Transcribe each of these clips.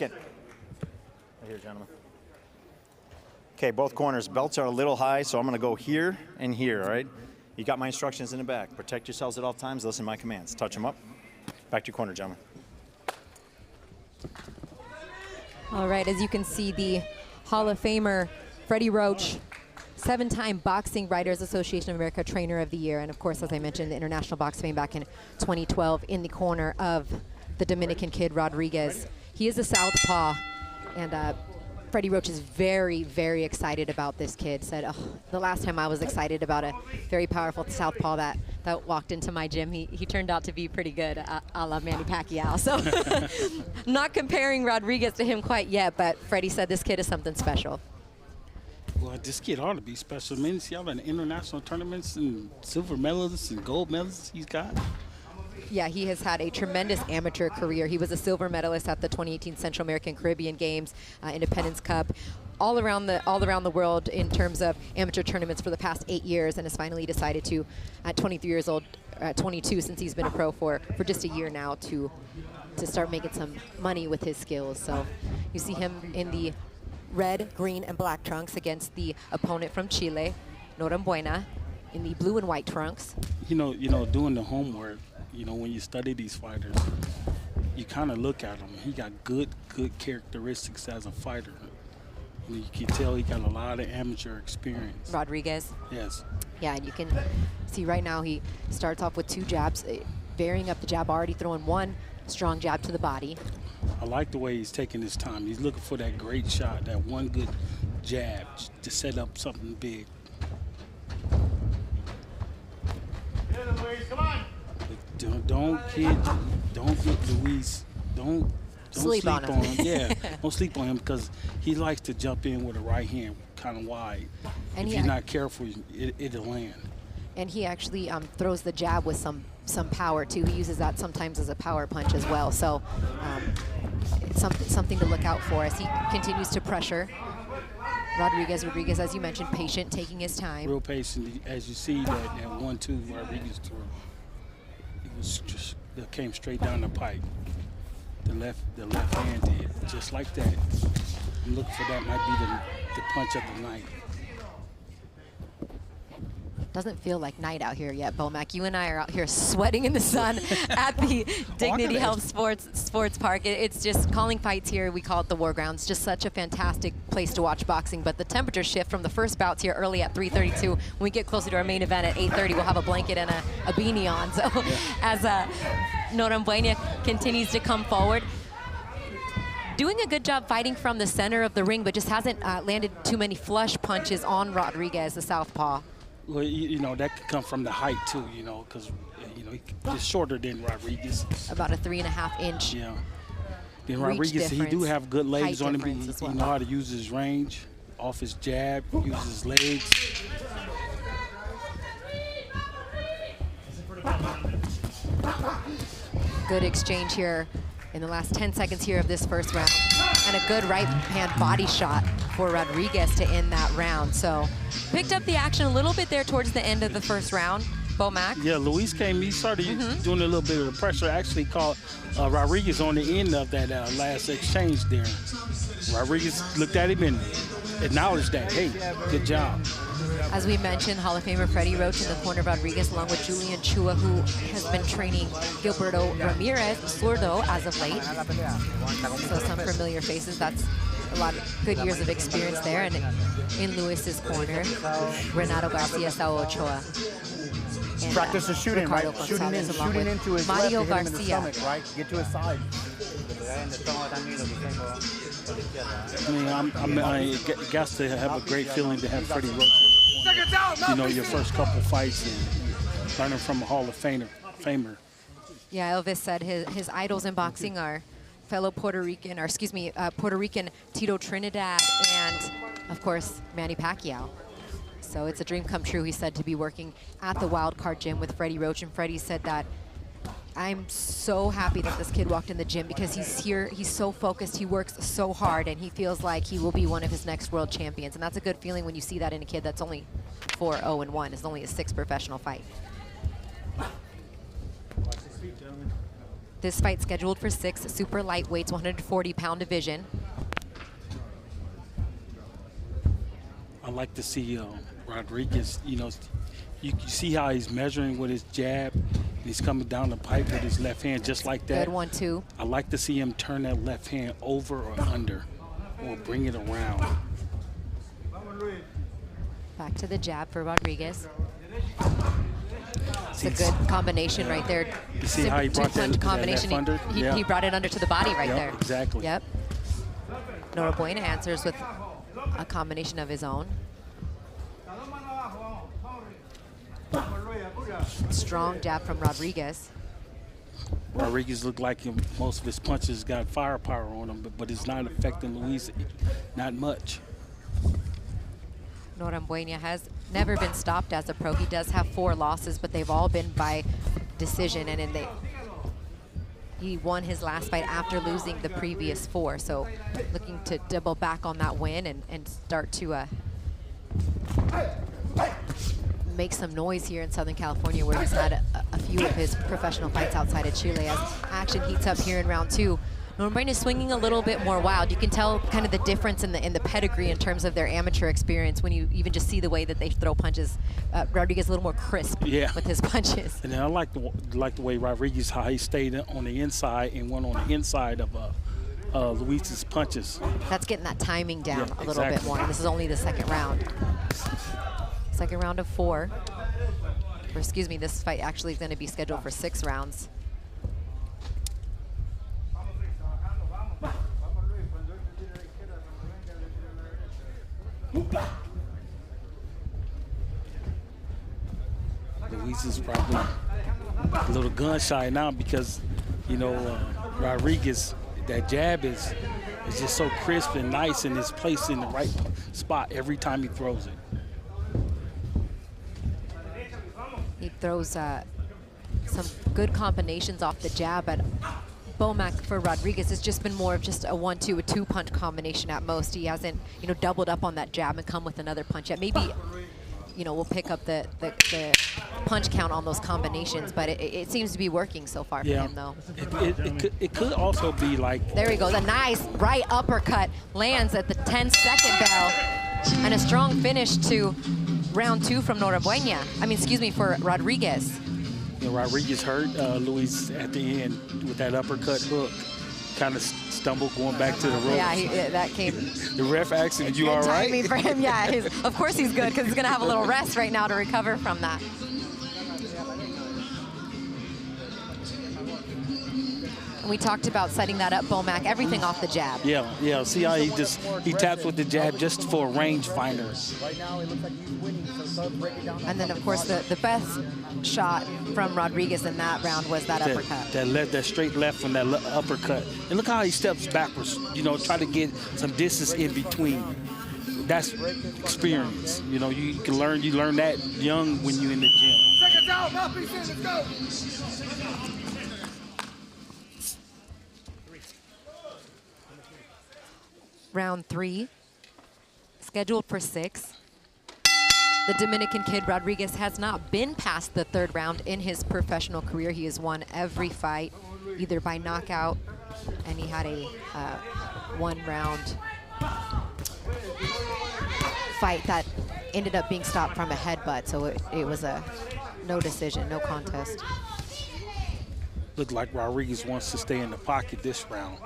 Right here, gentlemen. Okay, both corners. Belts are a little high, so I'm going to go here and here, all right? You got my instructions in the back. Protect yourselves at all times. Listen to my commands. Touch them up. Back to your corner, gentlemen. All right, as you can see, the Hall of Famer, Freddie Roach, 7-time Boxing Writers Association of America Trainer of the Year, and of course, as I mentioned, the International Box Fame back in 2012 in the corner of the Dominican kid, Rodríguez. He is a southpaw, and Freddie Roach is very, very excited about this kid. Said, oh, the last time I was excited about a very powerful southpaw that walked into my gym, he turned out to be pretty good, a la Manny Pacquiao. So not comparing Rodríguez to him quite yet, but Freddie said this kid is something special. Well, this kid ought to be special. I mean, see all the international tournaments and silver medals and gold medals he's got. Yeah, he has had a tremendous amateur career. He was a silver medalist at the 2018 Central American Caribbean Games, Independence Cup, all around the world in terms of amateur tournaments for the past 8 years, and has finally decided to, at 23 years old, 22 since he's been a pro for just a year now, to start making some money with his skills. So you see him in the red, green, and black trunks against the opponent from Chile, Norambuena, in the blue and white trunks. You know, doing the homework. You know, when you study these fighters, you kind of look at him. He got good characteristics as a fighter. And you can tell he got a lot of amateur experience. Rodríguez? Yes. Yeah, and you can see right now he starts off with 2 jabs, varying up the jab, already throwing 1 strong jab to the body. I like the way he's taking his time. He's looking for that great shot, that one good jab to set up something big. Come on. Don't get Luis. Don't sleep on him. Yeah, don't sleep on him because he likes to jump in with a right hand kind of wide. And if you're not careful, it'll land. And he actually throws the jab with some power too. He uses that sometimes as a power punch as well. So it's something to look out for as he continues to pressure. Rodríguez, as you mentioned, patient, taking his time. Real patient. As you see that 1-2 Rodríguez threw. That came straight down the pipe. The left hand did, just like that. I'm looking for that might be the punch of the night. Doesn't feel like night out here yet, Bomac. You and I are out here sweating in the sun at the Dignity Health Sports Park. It's just calling fights here. We call it the War Grounds. Just such a fantastic place to watch boxing. But the temperature shift from the first bouts here early at 3:32. When we get closer to our main event at 8:30, we'll have a blanket and a beanie on. So as Norambuena continues to come forward, doing a good job fighting from the center of the ring, but just hasn't landed too many flush punches on Rodríguez, the southpaw. Well, you know, that could come from the height, too, you know, because, he's shorter than Rodríguez. About a 3.5 inch. Yeah. Then Rodríguez, he do have good legs on him. He know how to use his range off his jab, use his legs. Good exchange here in the last 10 seconds here of this first round. And a good right hand body shot for Rodríguez to end that round. So picked up the action a little bit there towards the end of the first round. Bomac. Yeah, Luis he started doing a little bit of the pressure. Actually caught Rodríguez on the end of that last exchange there. Rodríguez looked at him and acknowledged that, hey, good job. As we mentioned, Hall of Famer Freddie Roach in the corner of Rodríguez, along with Julian Chua, who has been training Gilberto Ramirez, Zurdo, as of late. So some familiar faces. That's a lot of good years of experience there. And in Luis's corner, Renato Garcia, Sao Ochoa. And, practice the shooting, Ricardo right? Shooting into his Mario left, hit him in the Garcia. stomach, right? Get to his side. I mean, I got to have a great feeling to have Freddie Roach. You know, your first couple fights and learning from a Hall of Famer. Yeah, Elvis said his idols in boxing are fellow Puerto Rican Tito Trinidad and, of course, Manny Pacquiao. So it's a dream come true, he said, to be working at the Wild Card Gym with Freddie Roach. And Freddie said that, I'm so happy that this kid walked in the gym because he's here, he's so focused, he works so hard, and he feels like he will be one of his next world champions. And that's a good feeling when you see that in a kid that's only 4-0-1. It's only his 6th professional fight. Watch his feet, gentlemen. This fight scheduled for 6 super lightweights, 140-pound division. I like to see Rodríguez, you know, you see how he's measuring with his jab. He's coming down the pipe with his left hand just like that. Good 1-2. I like to see him turn that left hand over or under or bring it around. Back to the jab for Rodríguez. It's a good combination right there. You see how he brought that combination. left under? He brought it under to the body right there. Exactly. Yep. Norambuena answers with a combination of his own. Strong jab from Rodríguez. Rodríguez looked like most of his punches got firepower on them, but it's not affecting Luis, not much. Norambuena has never been stopped as a pro. He does have 4 losses, but they've all been by decision, and he won his last fight after losing the previous 4. So looking to double back on that win and start to make some noise here in Southern California, where he's had a few of his professional fights outside of Chile. As action heats up here in round 2, Norambuena is swinging a little bit more wild. You can tell kind of the difference in the pedigree in terms of their amateur experience when you even just see the way that they throw punches. Rodríguez a little more crisp with his punches. And then I like the way Rodríguez, how he stayed on the inside and went on the inside of Luis's punches. That's getting that timing down a little bit more. And this is only the second round. Second round of 4. Or excuse me, this fight actually is going to be scheduled for 6 rounds. Luis is probably a little gun shy now because, you know, Rodríguez, that jab is just so crisp and nice, and it's placed in the right spot every time he throws it. He throws some good combinations off the jab, but Bomac for Rodríguez has just been more of just a 1-2, a 2-punch combination at most. He hasn't, you know, doubled up on that jab and come with another punch yet. Maybe, you know, we'll pick up the punch count on those combinations, but it seems to be working so far for him, though. It could also be like... There he goes, a nice right uppercut lands at the 10-second bell, and a strong finish to round 2 from Norambuena. I mean, excuse me, for Rodríguez. You know, Rodríguez hurt Luis at the end with that uppercut hook. Kind of stumbled going back to the ropes. Yeah, that came. The ref asked him, "You all right?" Timing for him, yeah. Of course he's good, because he's going to have a little rest right now to recover from that. And we talked about setting that up, Bomac, everything off the jab. Yeah. See how he taps with the jab just for a range finder. Right now, it looks like he's winning, so break it down. And then, of course, the best shot from Rodríguez in that round was that uppercut. That straight left from that uppercut. And look how he steps backwards, you know, try to get some distance in between. That's experience. You know, you learn that young when you're in the gym. Seconds out, mouthpiece in, let's go. Round 3, scheduled for 6. The Dominican kid Rodríguez has not been past the 3rd round in his professional career. He has won every fight, either by knockout, and he had a 1-round fight that ended up being stopped from a headbutt, so it was a no decision, no contest. Looked like Rodríguez wants to stay in the pocket this round.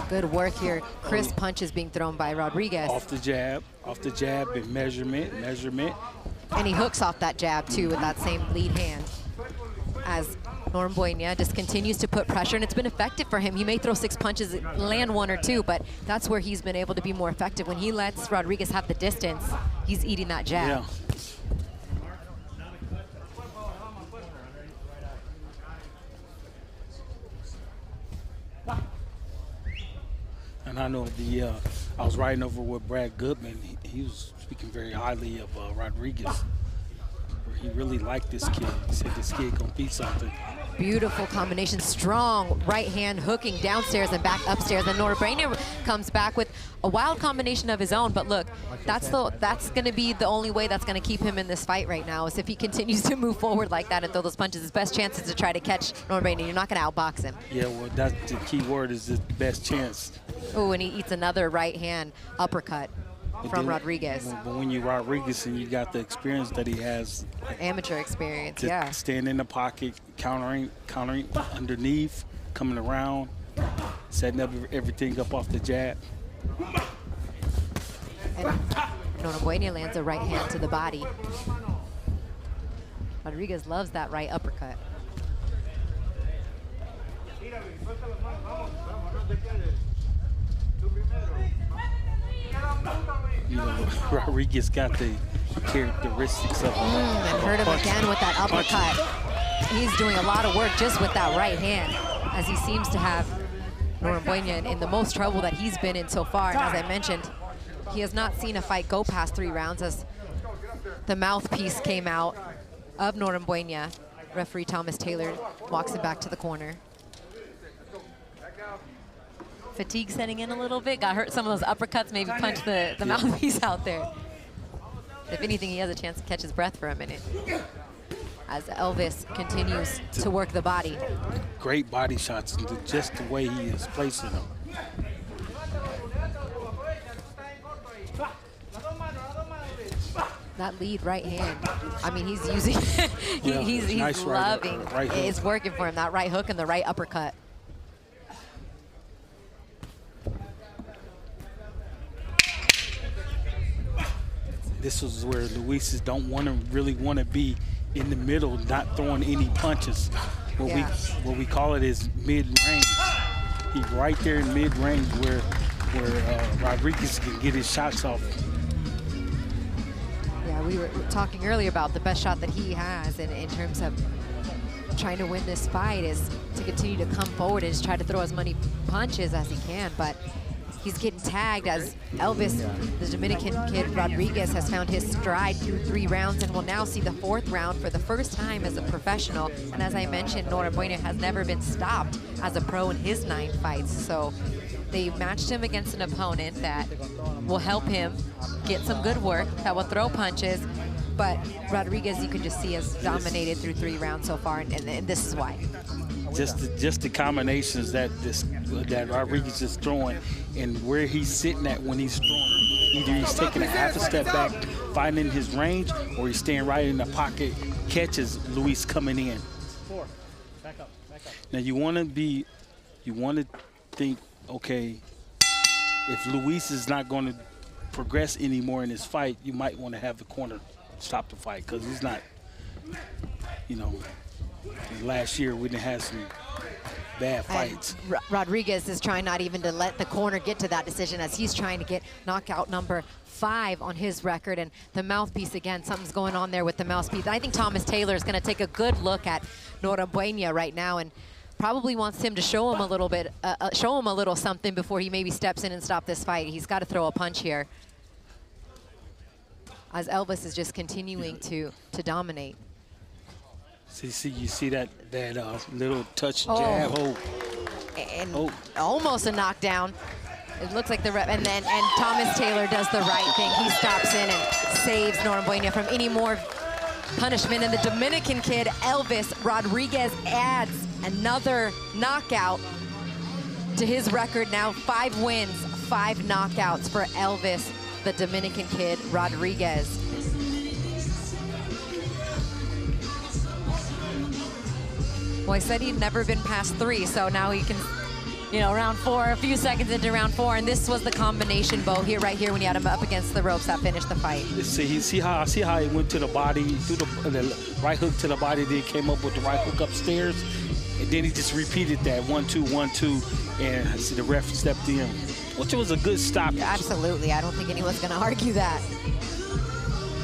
Good work here. Crisp punches being thrown by Rodríguez. Off the jab, and measurement. And he hooks off that jab, too, with that same lead hand. As Norambuena just continues to put pressure, and it's been effective for him. He may throw 6 punches, land 1 or 2, but that's where he's been able to be more effective. When he lets Rodríguez have the distance, he's eating that jab. Yeah. And I know I was riding over with Brad Goodman. He was speaking very highly of Rodríguez. He really liked this kid. He said this kid gonna be something. Beautiful combination, strong right hand hooking downstairs and back upstairs. And Norambuena comes back with a wild combination of his own. But look, that's going to be the only way that's going to keep him in this fight right now, is if he continues to move forward like that and throw those punches. His best chance is to try to catch Norambuena. You're not going to outbox him. Yeah, well, that's the key word, is the best chance. Oh, and he eats another right hand uppercut from Rodríguez. But when you're Rodríguez and you got the experience that he has, amateur experience, yeah. Staying in the pocket, countering underneath, coming around, setting up everything up off the jab. And Norambuena lands a right hand to the body. Rodríguez loves that right uppercut. You know, Rodríguez got the characteristics of and hurt him again with that uppercut. He's doing a lot of work just with that right hand, as he seems to have Norambuena in the most trouble that he's been in so far. And as I mentioned, he has not seen a fight go past 3 rounds, as the mouthpiece came out of Norambuena. Referee Thomas Taylor walks him back to the corner. Fatigue setting in a little bit, got hurt some of those uppercuts, maybe punched the mouthpiece out there. If anything, he has a chance to catch his breath for a minute, as Elvis continues to work the body. Great body shots, just the way he is placing them. That lead right hand, I mean, he's using, he's nice loving, right hook. It's working for him, that right hook and the right uppercut. This is where Luis don't really want to be in the middle, not throwing any punches. What we call it is mid-range. He's right there in mid-range where Rodríguez can get his shots off. Yeah, we were talking earlier about the best shot that he has in terms of trying to win this fight is to continue to come forward and just try to throw as many punches as he can. But he's getting tagged, as Elvis, the Dominican kid Rodríguez, has found his stride through 3 rounds and will now see the 4th round for the first time as a professional. And as I mentioned, Norambuena has never been stopped as a pro in his 9 fights. So they matched him against an opponent that will help him get some good work, that will throw punches. But Rodríguez, you can just see, has dominated through 3 rounds so far, and this is why. Just the combinations that Rodríguez is throwing and where he's sitting at when he's throwing. Either he's taking a half a step back, finding his range, or he's staying right in the pocket, catches Luis coming in. 4. Back up. Now you want to think, okay, if Luis is not going to progress anymore in this fight, you might want to have the corner stop the fight, because he's not, last year we didn't have some bad fights. Rodríguez is trying not even to let the corner get to that decision, as he's trying to get knockout number 5 on his record. And the mouthpiece, again, something's going on there with the mouthpiece. I think Thomas Taylor is going to take a good look at Norambuena right now and probably wants him to show him a little bit, show him a little something before he maybe steps in and stop this fight. He's got to throw a punch here, as Elvis is just continuing to dominate. You see that little touch jab hold. And almost a knockdown. It looks like the rep, and Thomas Taylor does the right thing. He stops in and saves Norambuena from any more punishment. And the Dominican kid, Elvis Rodríguez, adds another knockout to his record now. 5 wins, 5 knockouts for Elvis, the Dominican kid, Rodríguez. Well, I said he'd never been past 3, so now he can, round 4, a few seconds into round 4, and this was the combination bow here, right here, when you had him up against the ropes that finished the fight. See how he went to the body, threw the right hook to the body, then came up with the right hook upstairs, and then he just repeated that 1-2, 1-2, and I see the ref stepped in, which was a good stop. Yeah, absolutely, I don't think anyone's going to argue that.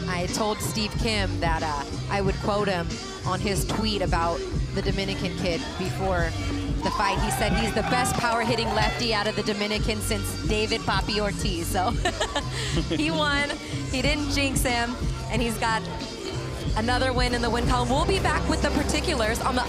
I told Steve Kim that I would quote him on his tweet about the Dominican kid before the fight. He said he's the best power-hitting lefty out of the Dominican since David Papi Ortiz. So he won. He didn't jinx him, and he's got Another win in the win column. We'll be back with the particulars on the